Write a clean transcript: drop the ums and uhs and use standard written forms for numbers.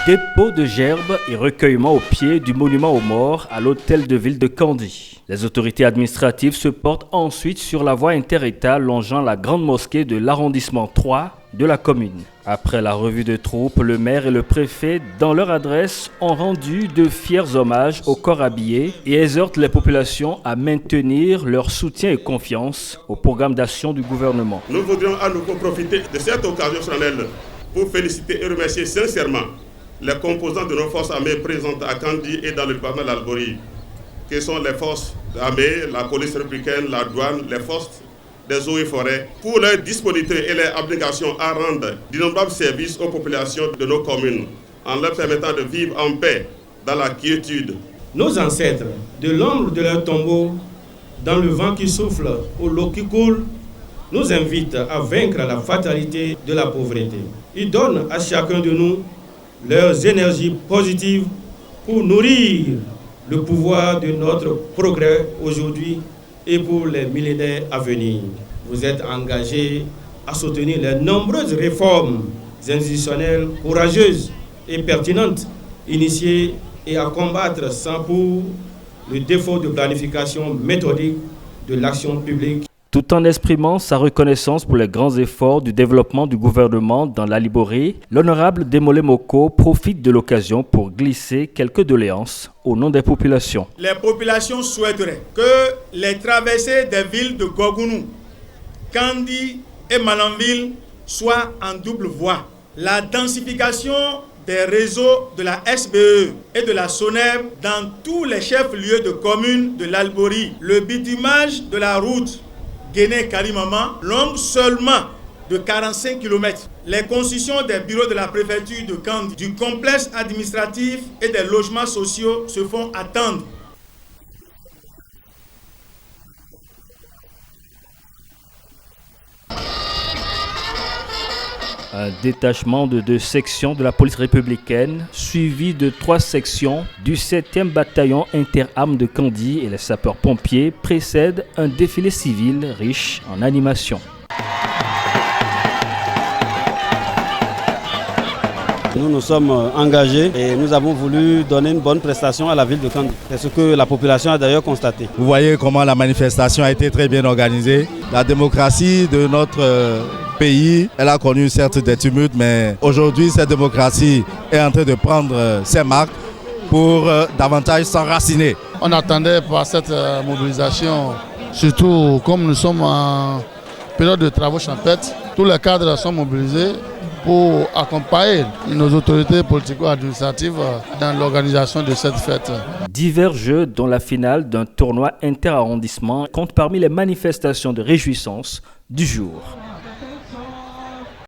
Dépôt de gerbes et recueillement au pied du monument aux morts à l'hôtel de ville de Kandji. Les autorités administratives se portent ensuite sur la voie inter-État longeant la grande mosquée de l'arrondissement 3 de la commune. Après la revue de troupes, le maire et le préfet, dans leur adresse, ont rendu de fiers hommages aux corps habillés et exhortent les populations à maintenir leur soutien et confiance au programme d'action du gouvernement. Nous voudrions à nouveau profiter de cette occasion solennelle pour féliciter et remercier sincèrement les composants de nos forces armées présentes à Kandji et dans le département d'Albouri, qui sont les forces armées, la police républicaine, la douane, les forces des eaux et forêts, pour leur disponibilité et leur abnégation à rendre d'innombrables services aux populations de nos communes, en leur permettant de vivre en paix, dans la quiétude. Nos ancêtres, de l'ombre de leur tombeau, dans le vent qui souffle, au l'eau qui coule, nous invitent à vaincre la fatalité de la pauvreté. Ils donnent à chacun de nous leurs énergies positives pour nourrir le pouvoir de notre progrès aujourd'hui et pour les millénaires à venir. Vous êtes engagés à soutenir les nombreuses réformes institutionnelles courageuses et pertinentes initiées et à combattre sans pour le défaut de planification méthodique de l'action publique. Tout en exprimant sa reconnaissance pour les grands efforts du développement du gouvernement dans l'Aliboré, l'honorable Démolé Moko profite de l'occasion pour glisser quelques doléances au nom des populations. Les populations souhaiteraient que les traversées des villes de Gogounou, Kandji et Malanville soient en double voie. La densification des réseaux de la SBE et de la SONEB dans tous les chefs-lieux de communes de l'Albory, le bitumage de la route Guéné-Karimama, longue seulement de 45 km. Les constructions des bureaux de la préfecture de Kandji, du complexe administratif et des logements sociaux se font attendre. Un détachement de 2 sections de la police républicaine, suivi de 3 sections du 7e bataillon interarmes de Kandji et les sapeurs-pompiers, précède un défilé civil riche en animation. Nous nous sommes engagés et nous avons voulu donner une bonne prestation à la ville de Kandji. C'est ce que la population a d'ailleurs constaté. Vous voyez comment la manifestation a été très bien organisée. La démocratie de notre pays, elle a connu certes des tumultes, mais aujourd'hui cette démocratie est en train de prendre ses marques pour davantage s'enraciner. On attendait par cette mobilisation, surtout comme nous sommes en période de travaux champêtres, tous les cadres sont mobilisés pour accompagner nos autorités politico-administratives dans l'organisation de cette fête. Divers jeux, dont la finale d'un tournoi inter-arrondissement, comptent parmi les manifestations de réjouissance du jour.